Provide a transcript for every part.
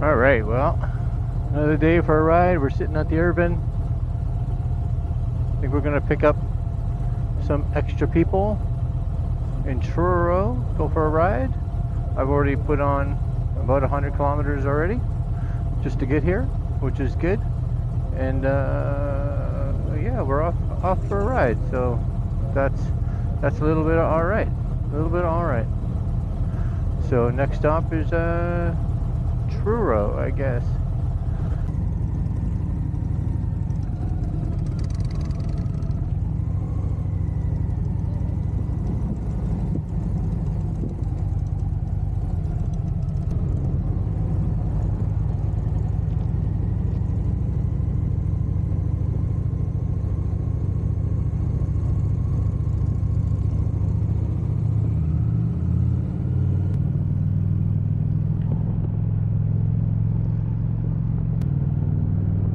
All right, well, another day for a ride. We're sitting at the Urban. I think we're gonna pick up some extra people in Truro, go for a ride. I've already put on about 100 kilometers already just to get here, which is good. And yeah, we're off for a ride. So that's a little bit of all right. A little bit of all right. So next stop is Truro, I guess.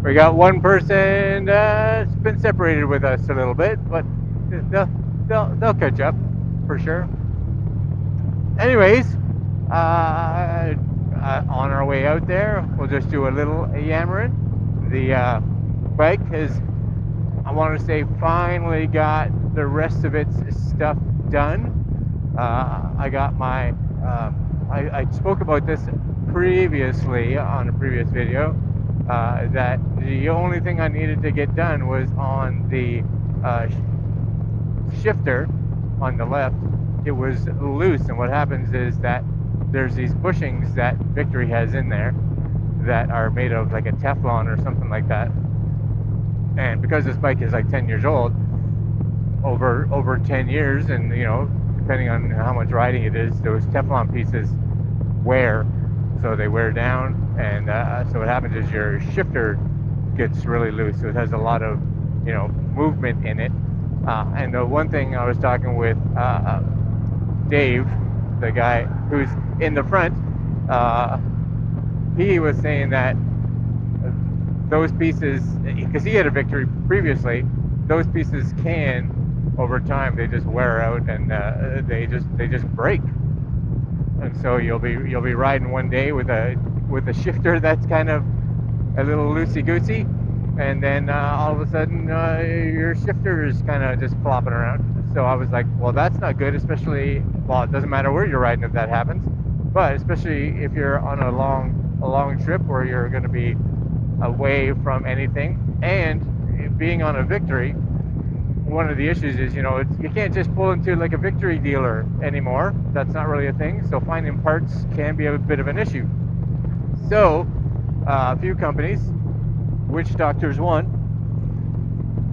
We got one person that's been separated with us a little bit, but they'll catch up for sure. Anyways, on our way out there, we'll just do a little yammering. The bike has, I want to say, finally got the rest of its stuff done. I got my, I spoke about this previously on a previous video, that the only thing I needed to get done was on the shifter on the left. It was loose, and what happens is that there's these bushings that Victory has in there that are made of like a Teflon or something like that. And because this bike is like 10 years old, over 10 years, and you know, depending on how much riding it is, those Teflon pieces wear, so they wear down, and so what happens is your shifter gets really loose, so it has a lot of, you know, movement in it. And the one thing I was talking with Dave, the guy who's in the front, he was saying that those pieces, because he had a Victory previously, those pieces can, over time, they just wear out, and they just break. And so you'll be riding one day with a shifter that's kind of a little loosey goosey, and then all of a sudden your shifter is kind of just flopping around. So I was like, well, that's not good, especially, well, it doesn't matter where you're riding if that happens, but especially if you're on a long trip where you're going to be away from anything. And being on a Victory, one of the issues is, you know, you can't just pull into like a Victory dealer anymore. That's not really a thing. So finding parts can be a bit of an issue. So a few companies, Witch Doctor's one,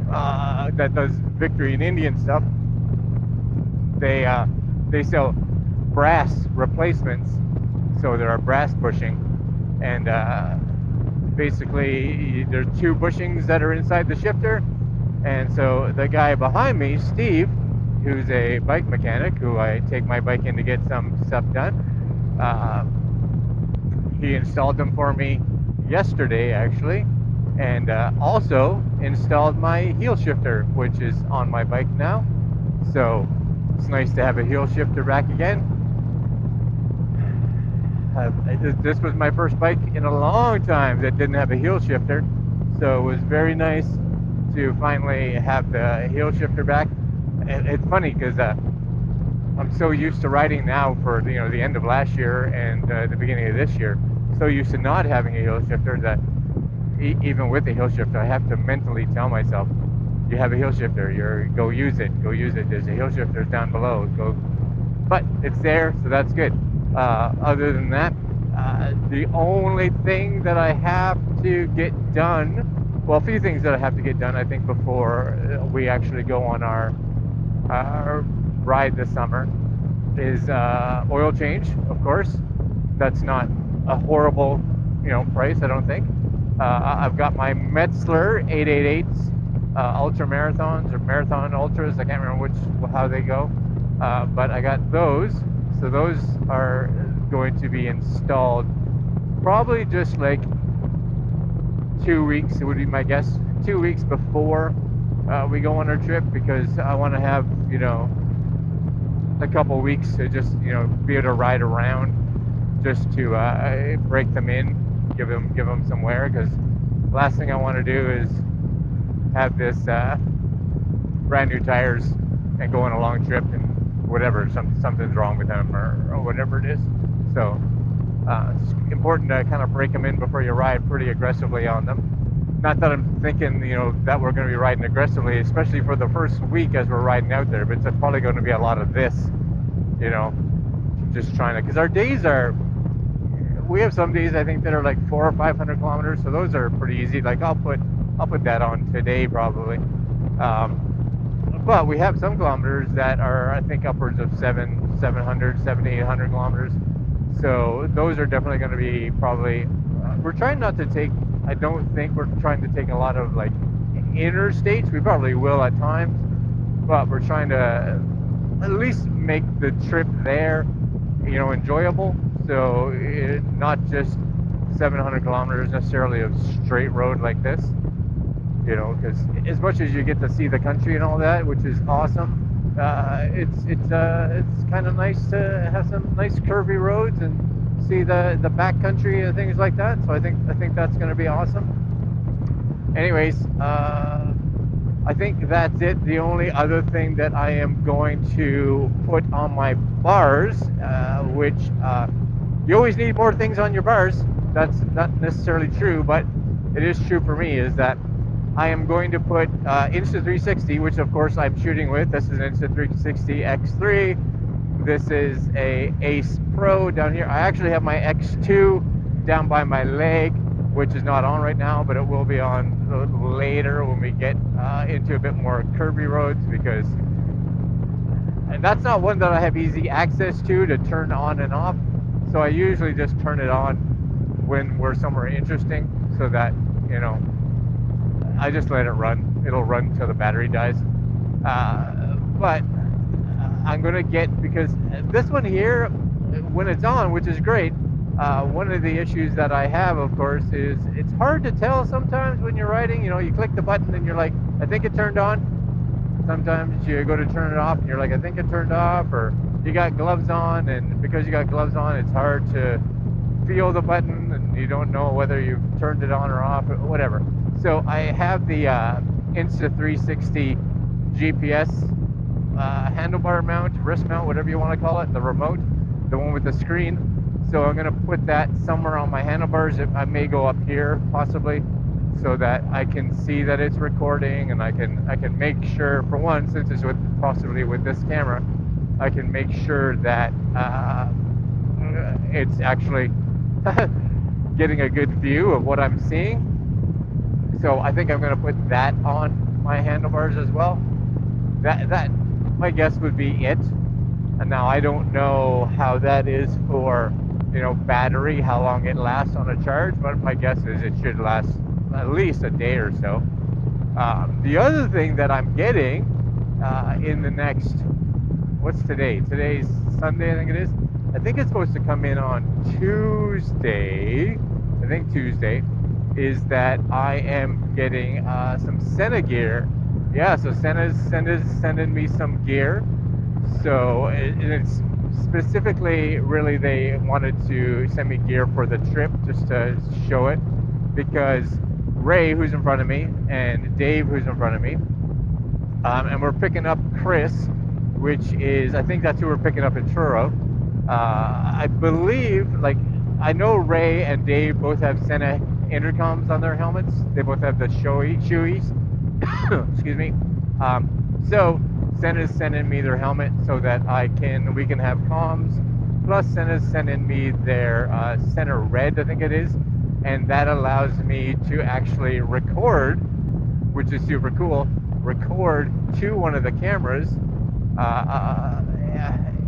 that does Victory and Indian stuff, they sell brass replacements. So there are brass bushing, and basically there's two bushings that are inside the shifter. And so the guy behind me, Steve, who's a bike mechanic, who I take my bike in to get some stuff done, he installed them for me yesterday, actually, and also installed my heel shifter, which is on my bike now. So it's nice to have a heel shifter back again. This was my first bike in a long time that didn't have a heel shifter, so it was very nice to finally have the heel shifter back. And it's funny because I'm so used to riding now for, you know, the end of last year and the beginning of this year, so used to not having a heel shifter that even with the heel shifter, I have to mentally tell myself, you have a heel shifter, go use it, there's a heel shifter down below, go. But it's there, so that's good. Other than that, the only thing that I have to get done, well, a few things that I have to get done, I think, before we actually go on our ride this summer, is oil change, of course. That's not a horrible, you know, price, I don't think. I've got my Metzler 888s, ultra marathons or marathon ultras. I can't remember how they go, but I got those. So those are going to be installed probably just like 2 weeks. It would be my guess, 2 weeks before we go on our trip, because I want to have, you know, a couple weeks to just, you know, be able to ride around, just to break them in give them some wear, because last thing I want to do is have this brand new tires and go on a long trip and whatever, something's wrong with them or whatever it is. So it's important to kind of break them in before you ride pretty aggressively on them. Not that I'm thinking, that we're going to be riding aggressively, especially for the first week as we're riding out there, but it's probably going to be a lot of this, just trying to, because our days we have some days I think that are like 400 or 500 kilometers, so those are pretty easy. Like I'll put that on today probably. But we have some kilometers that are, I think, upwards of 700, 800 kilometers. So those are definitely going to be probably, we're trying not to take, I don't think we're trying to take a lot of like interstates. We probably will at times, but we're trying to at least make the trip there, enjoyable. So not just 700 kilometers necessarily of straight road like this, because as much as you get to see the country and all that, which is awesome, it's kind of nice to have some nice curvy roads and see the backcountry and things like that. So I think that's going to be awesome. Anyways, I think that's it. The only other thing that I am going to put on my bars, which you always need more things on your bars. That's not necessarily true, but it is true for me, is that I am going to put Insta360, which of course I'm shooting with. This is an Insta360 X4. This is a Ace Pro down here. I actually have my X2 down by my leg, which is not on right now, but it will be on later when we get into a bit more curvy roads, and that's not one that I have easy access to turn on and off. So I usually just turn it on when we're somewhere interesting, so that, I just let it run. It'll run till the battery dies. But I'm gonna get, because this one here, when it's on, which is great, one of the issues that I have, of course, is it's hard to tell sometimes when you're riding. You click the button and you're like, I think it turned on. Sometimes you go to turn it off and you're like, I think it turned off, or you got gloves on, and because you got gloves on, it's hard to feel the button and you don't know whether you've turned it on or off or whatever. So I have the Insta360 GPS handlebar mount, wrist mount, whatever you want to call it, the remote, the one with the screen. So I'm going to put that somewhere on my handlebars. I may go up here possibly, so that I can see that it's recording, and I can make sure, for one, since it's possibly with this camera, I can make sure that it's actually getting a good view of what I'm seeing. So I think I'm going to put that on my handlebars as well. That my guess would be it. And now I don't know how that is for, battery, how long it lasts on a charge, but my guess is it should last at least a day or so. The other thing that I'm getting in the next, what's today? Today's Sunday, I think it is. I think it's supposed to come in on Tuesday. I think Tuesday. Is that I am getting some Sena gear. Yeah, so Sena's sending me some gear. So it's specifically, really, they wanted to send me gear for the trip, just to show it, because Ray, who's in front of me, and Dave, who's in front of me, and we're picking up Chris, which is, I think that's who we're picking up in Truro. I believe, I know Ray and Dave both have Sena intercoms on their helmets. They both have the shoeies. Excuse me. So Sena's sending me their helmet so that we can have comms. Plus Sena's sending me their Sena Red, I think it is, and that allows me to actually record, which is super cool. Record to one of the cameras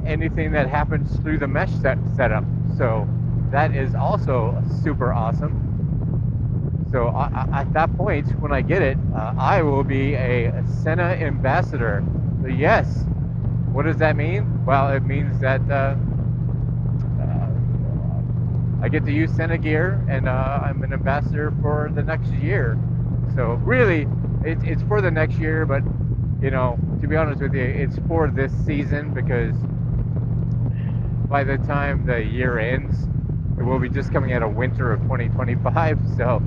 anything that happens through the mesh setup. So that is also super awesome. So at that point, when I get it, I will be a Sena ambassador. So yes. What does that mean? Well, it means that I get to use Sena gear, and I'm an ambassador for the next year. So really, it's for the next year, but to be honest with you, it's for this season, because by the time the year ends, it will be just coming out of winter of 2025. So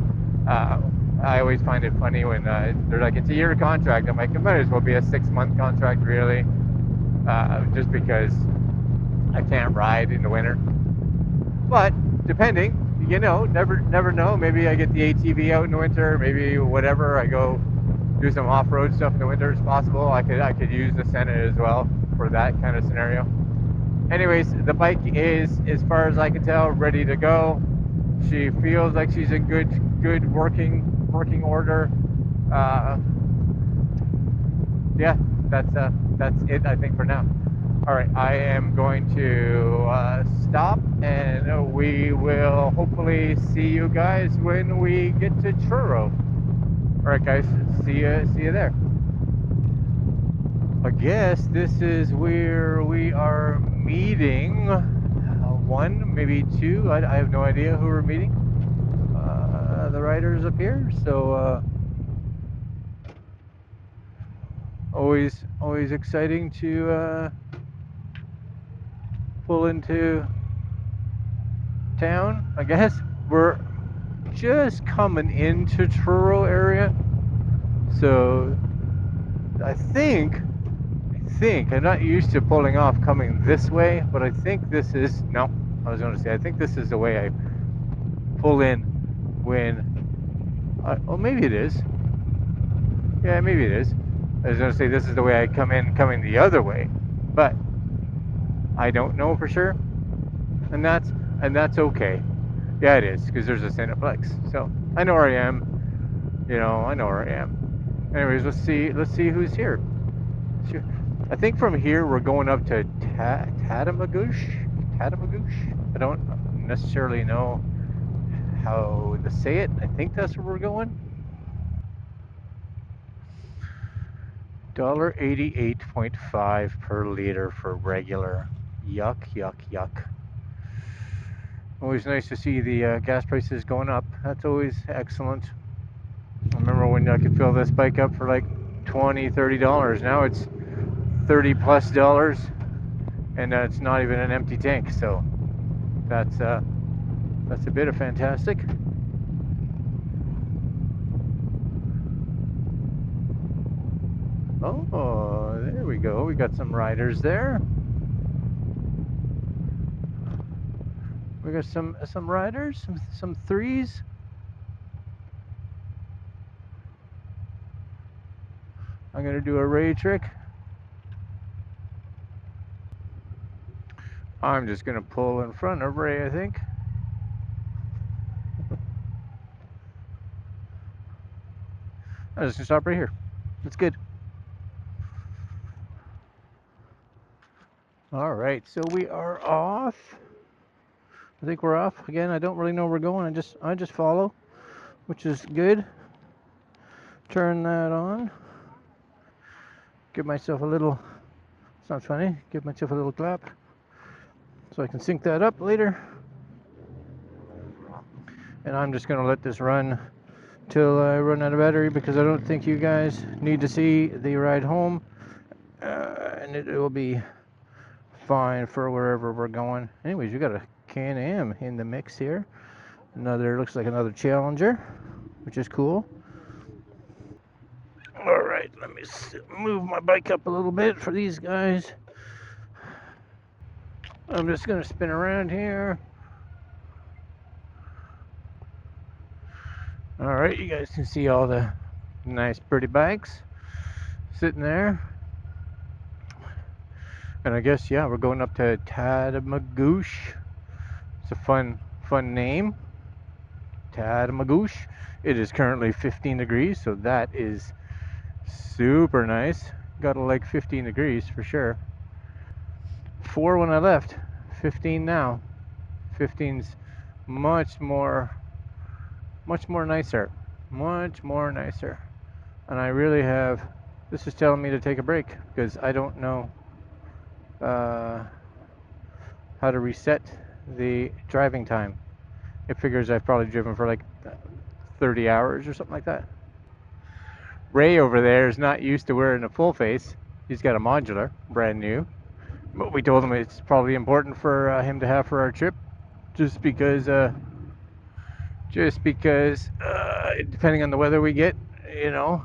I always find it funny when they're like, it's a year contract. I'm like, it might as well be a 6-month contract, really, just because I can't ride in the winter. But depending, you know, never know. Maybe I get the ATV out in the winter. Maybe whatever, I go do some off-road stuff in the winter. It's possible. I could use the Sena as well for that kind of scenario. Anyways, the bike is, as far as I can tell, ready to go. She feels like she's in good working order. Yeah, that's it, I think, for now. All right, I am going to stop, and we will hopefully see you guys when we get to Truro. All right, guys, see you there. I guess this is where we are meeting. One, maybe two. I have no idea who we're meeting. The riders up here, so always exciting to pull into town. I guess we're just coming into Truro area, so I think I'm not used to pulling off coming this way, but I think this is, no, I was going to say, I think this is the way I pull in when oh, maybe it is. Yeah, maybe it is. I was going to say this is the way I coming the other way, but I don't know for sure, and that's okay. Yeah, it is, because there's a Cineplex, so I know where I am. You know, I know where I am. Anyways, let's see who's here. I think from here we're going up to Tatamagouche. I don't necessarily know how to say it. I think that's where we're going. $1.88.5 per liter for regular. Yuck, yuck, yuck. Always nice to see the gas prices going up. That's always excellent. I remember when I could fill this bike up for like $20, $30. Now it's $30+, and it's not even an empty tank. So that's a bit of fantastic. Oh, there we go. We got some riders there. We got some riders, some threes. I'm gonna do a Ray trick. I'm just gonna pull in front of Ray, I think. I'm just gonna stop right here. That's good. All right, so we are off. I think we're off. Again, I don't really know where we're going. I just follow, which is good. Turn that on. Give myself a little, sounds funny, give myself a little clap so I can sync that up later. And I'm just gonna let this run till I run out of battery, because I don't think you guys need to see the ride home, and it will be fine for wherever we're going. Anyways, we got a Can-Am in the mix here. Looks like another Challenger, which is cool. All right, let me move my bike up a little bit for these guys. I'm just gonna spin around here. All right, you guys can see all the nice pretty bikes sitting there. And I guess, yeah, we're going up to Tatamagouche. It's a fun name. Tatamagouche. It is currently 15 degrees, so that is super nice. Gotta like 15 degrees for sure. 4 when I left, 15 now. 15's much more nicer. Much more nicer. And I really have, this is telling me to take a break, because I don't know how to reset the driving time. It figures I've probably driven for like 30 hours or something like that. Ray over there is not used to wearing a full face. He's got a modular, brand new. But we told him it's probably important for him to have for our trip. just because depending on the weather we get, you know,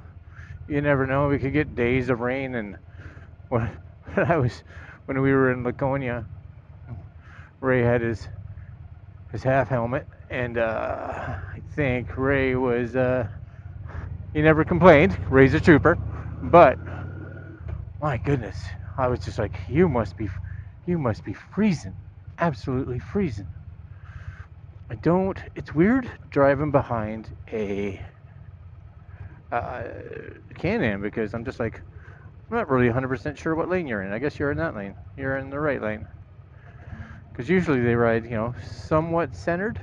you never know. We could get days of rain. And when when we were in Laconia, Ray had his half helmet, and I think Ray was he never complained. Ray's a trooper, but my goodness, I was just like, you must be freezing, absolutely freezing. I don't. It's weird driving behind a Can-Am, because I'm just like, I'm not really 100% sure what lane you're in. I guess you're in that lane. You're in the right lane. Because usually they ride, you know, somewhat centered.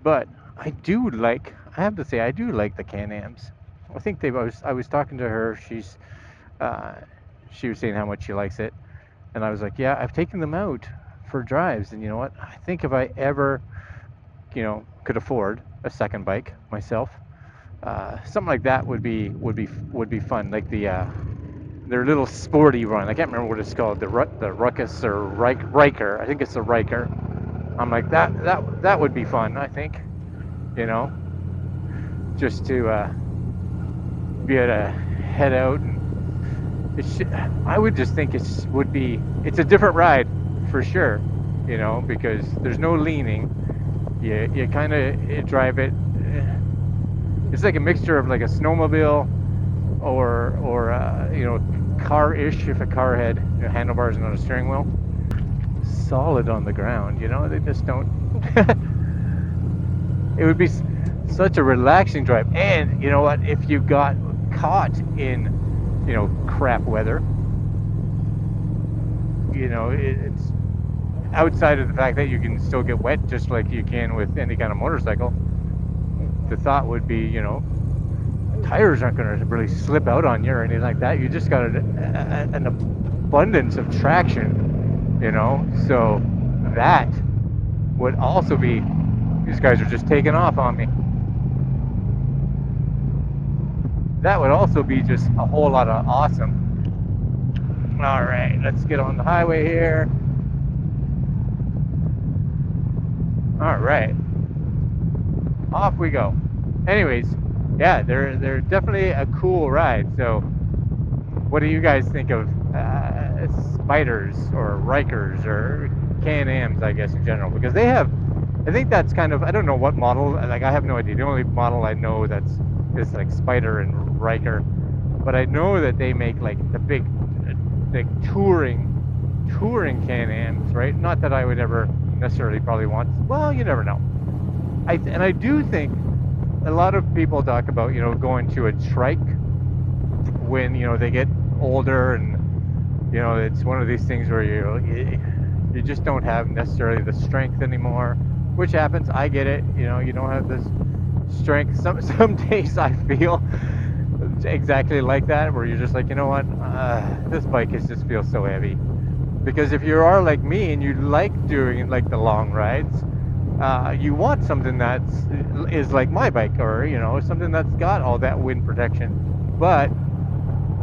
But I have to say, I do like the Can-Ams. I think I was talking to her. She was saying how much she likes it. And I was like, yeah, I've taken them out for drives. And you know what? I think if I ever, you know, could afford a second bike myself, something like that would be fun. Like their little sporty run. I can't remember what it's called. The Ruckus or Riker. I think it's the Riker. I'm like, that would be fun. I think, you know, just to be able to head out. And I would just think it's a different ride for sure, you know, because there's no leaning. You kind of drive it. It's like a mixture of like a snowmobile or you know, car-ish, if a car had, you know, handlebars and not a steering wheel. Solid on the ground, you know. They just don't. It would be such a relaxing drive. And you know what? If you got caught in, you know, crap weather, you know, it's outside of the fact that you can still get wet just like you can with any kind of motorcycle. The thought would be, you know, tires aren't going to really slip out on you or anything like that. You just got an abundance of traction, you know. So that would also be, these guys are just taking off on me. That would also be just a whole lot of awesome. All right, let's get on the highway here. All right, off we go. Anyways, yeah, they're definitely a cool ride. So what do you guys think of Spyders or Rikers or Can-Ams, I guess, in general? Because they have, I think that's kind of, I don't know what model, like I have no idea. The only model I know is like Spyder and Riker, but I know that they make like the big, like touring Can-Ams, right? Not that I would ever necessarily probably want, well, you never know. And I do think a lot of people talk about, you know, going to a trike when, you know, they get older, and you know, it's one of these things where you just don't have necessarily the strength anymore, which happens. I get it. You know, you don't have this strength. Some days I feel exactly like that, where you're just like, you know what, this bike just feels so heavy. Because if you are like me and you like doing like the long rides, you want something that is like my bike, or you know, something that's got all that wind protection. But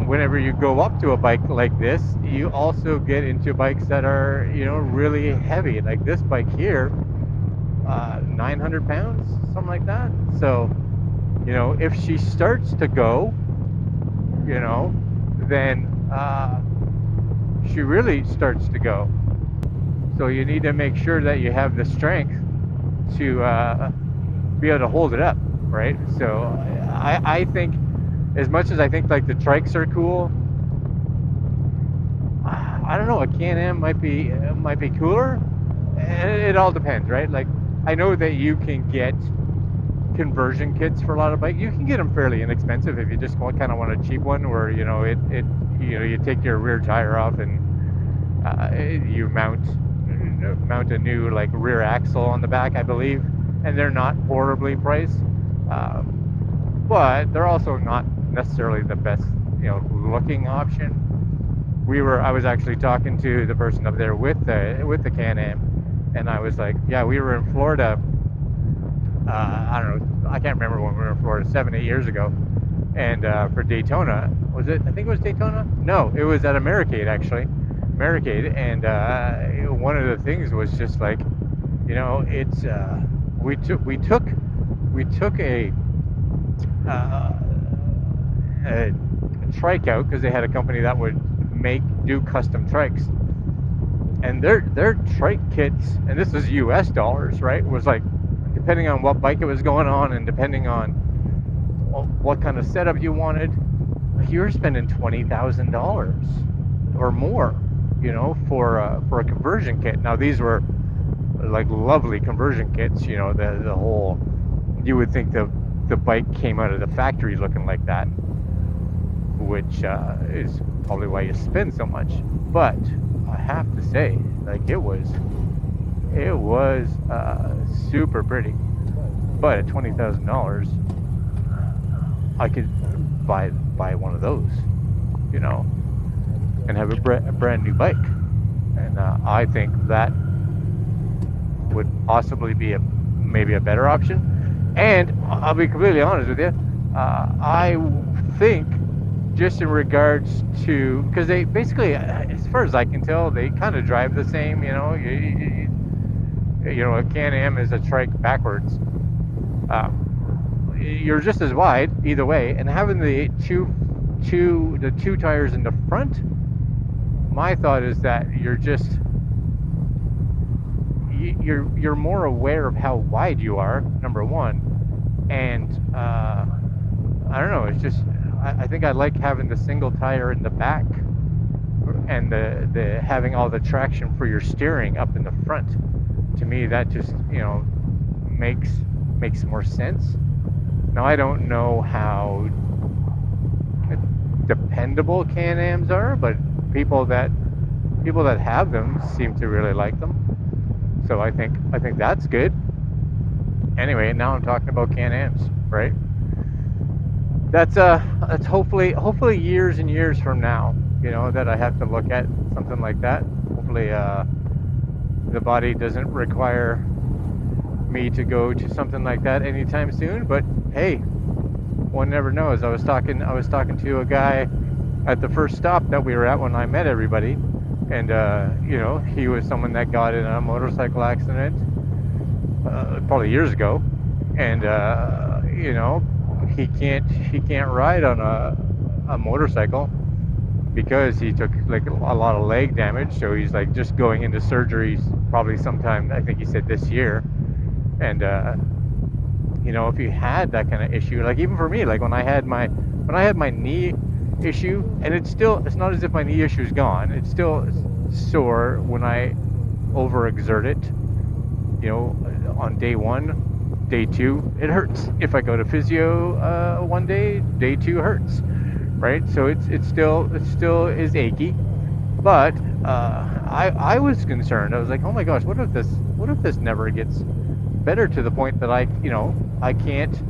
whenever you go up to a bike like this, you also get into bikes that are, you know, really heavy. Like this bike here, 900 pounds, something like that. So, you know, if she starts to go, you know, then she really starts to go. So you need to make sure that you have the strength to be able to hold it up, right? So I think, as much as I think like the Trikes are cool, I don't know, a Can-Am might be cooler. It all depends, right? Like, I know that you can get conversion kits for a lot of bikes. You can get them fairly inexpensive if you just kind of want a cheap one, where, you know, you know, you take your rear tire off and you mount a new like rear axle on the back, I believe, and they're not horribly priced, but they're also not necessarily the best, you know, looking option. I was actually talking to the person up there with the Can-Am, and I was like, yeah, we were in Florida, I don't know, I can't remember when we were in Florida, 7-8 years ago, and for Daytona, I think it was Daytona? No, it was at Americade, actually. Americade, and one of the things was just like, you know, it's we took uh, a trike out because they had a company that would do custom trikes, and their trike kits, and this was US dollars, right, was like, depending on what bike it was going on and depending on what kind of setup you wanted, you were spending $20,000 or more, you know, for a conversion kit. Now these were like lovely conversion kits, you know, the whole, you would think the bike came out of the factory looking like that, which is probably why you spend so much. But I have to say, like, it was super pretty. But at $20,000, I could buy one of those, you know, and have a brand new bike. And I think that would possibly be maybe a better option. And I'll be completely honest with you, I think, just in regards to, because they basically, as far as I can tell, they kind of drive the same, you know. You know, a Can-Am is a trike backwards. You're just as wide either way, and having the two tires in the front, my thought is that you're more aware of how wide you are, number one, and I don't know, it's just, I think I like having the single tire in the back and the having all the traction for your steering up in the front. To me, that just, you know, makes more sense. Now, I don't know how dependable Can-Ams are, but people that have them seem to really like them. So I think that's good. Anyway, now I'm talking about Can-Ams, right? That's hopefully years and years from now, you know, that I have to look at something like that. Hopefully the body doesn't require me to go to something like that anytime soon, but hey, one never knows. I was talking to a guy at the first stop that we were at when I met everybody, and you know, he was someone that got in a motorcycle accident probably years ago, and you know, he can't ride on a motorcycle because he took like a lot of leg damage, so he's like just going into surgery probably sometime, I think he said this year. And you know, if you had that kind of issue, like even for me, like when I had my knee issue, and it's not as if my knee issue is gone, it's still sore when I overexert it, you know, on day one. Day two, it hurts. If I go to physio one day, day two hurts, right? So it still is achy. But I was concerned. I was like, oh my gosh, what if this never gets better to the point that I can't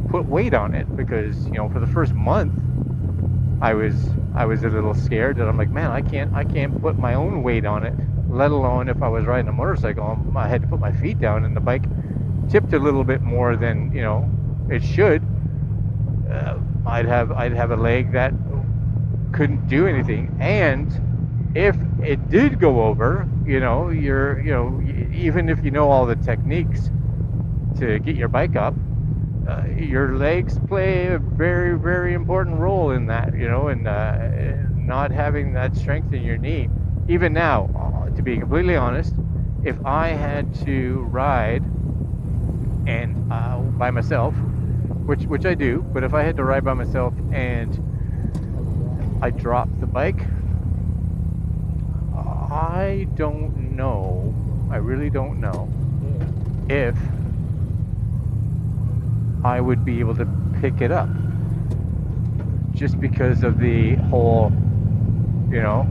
put weight on it? Because, you know, for the first month, I was a little scared that I'm like, man, I can't put my own weight on it, let alone if I was riding a motorcycle. I had to put my feet down, and the bike tipped a little bit more than, you know, it should. I'd have a leg that couldn't do anything, and if it did go over, you know, even if you know all the techniques to get your bike up, your legs play a very, very important role in that, you know, and not having that strength in your knee. Even now, to be completely honest, if I had to ride and by myself, which I do, but if I had to ride by myself and I dropped the bike, I don't know, I really don't know if I would be able to pick it up, just because of the whole, you know,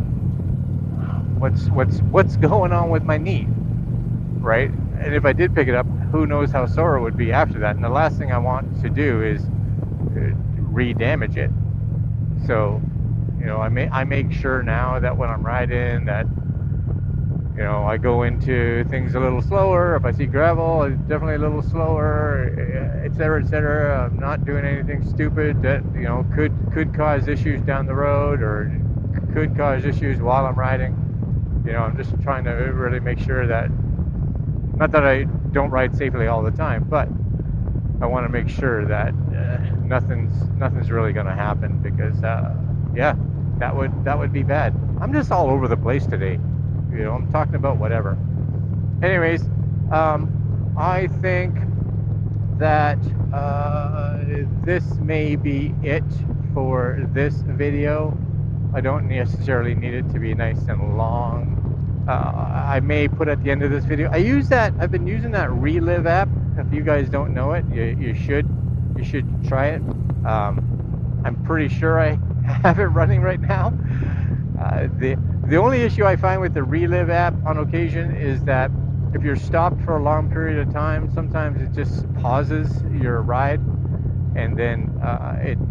what's going on with my knee, right? And if I did pick it up, who knows how sore it would be after that. And the last thing I want to do is re-damage it. So, you know, I make sure now that when I'm riding that, you know, I go into things a little slower. If I see gravel, it's definitely a little slower, etc. I'm not doing anything stupid that, you know, could cause issues down the road or could cause issues while I'm riding. You know, I'm just trying to really make sure that, not that I don't ride safely all the time, but I want to make sure that nothing's really going to happen, because yeah, that would be bad. I'm just all over the place today. You know, I'm talking about whatever. Anyways, I think that this may be it for this video. I don't necessarily need it to be nice and long. I may put at the end of this video. I've been using that Relive app. If you guys don't know it, you should try it. I'm pretty sure I have it running right now. The only issue I find with the Relive app on occasion is that if you're stopped for a long period of time, sometimes it just pauses your ride, and then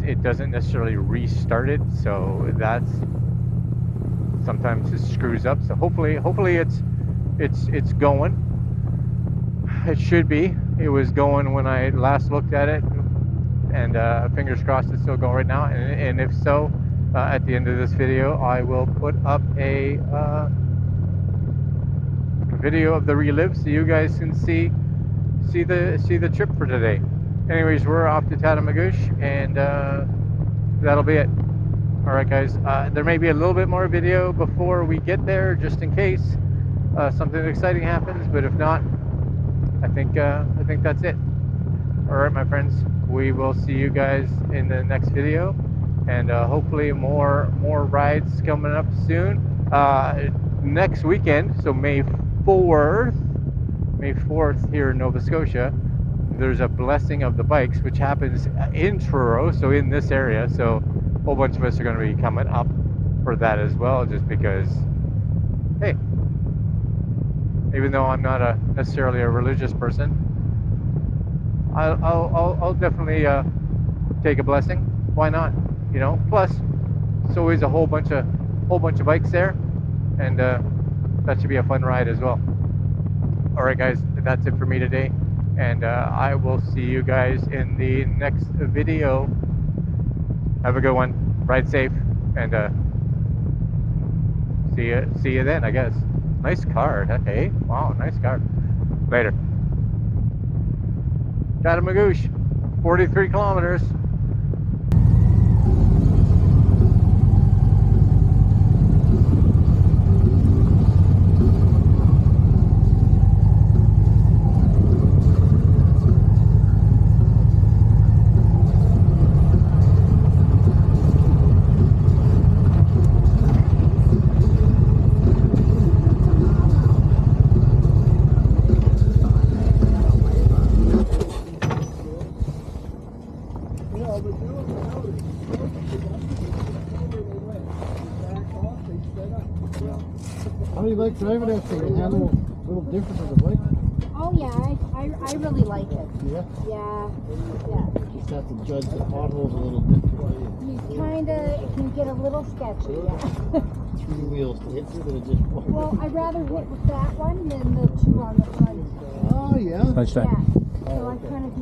it doesn't necessarily restart it. So that's sometimes it screws up. So hopefully it's going. It should be. It was going when I last looked at it, and fingers crossed it's still going right now. And if so, at the end of this video, I will put up a video of the Relive so you guys can see the trip for today. Anyways, we're off to Tatamagouche, and that'll be it. All right, guys. There may be a little bit more video before we get there, just in case something exciting happens. But if not, I think that's it. All right, my friends. We will see you guys in the next video, and hopefully more rides coming up soon. Next weekend, so May 4th here in Nova Scotia, there's a blessing of the bikes, which happens in Truro, so in this area. So a whole bunch of us are going to be coming up for that as well, just because, hey, even though I'm not necessarily a religious person, I'll definitely take a blessing. Why not? You know. Plus, it's always a whole bunch of bikes there, and that should be a fun ride as well. All right, guys, that's it for me today, and I will see you guys in the next video. Have a good one. Ride safe, and see you then, I guess. Nice car. Hey, wow, nice car. Later. Tatamagouche, 43 kilometers. How do you like driving that thing? It handles a little different than the bike? Oh yeah, I really like it. Yeah? Yeah. You just have to judge the potholes a little differently. You kinda can get a little sketchy, yeah. 3 wheels to hit through than just one. Well, I'd rather hit with that one than the two on the front. Oh yeah? Yeah. So I kind of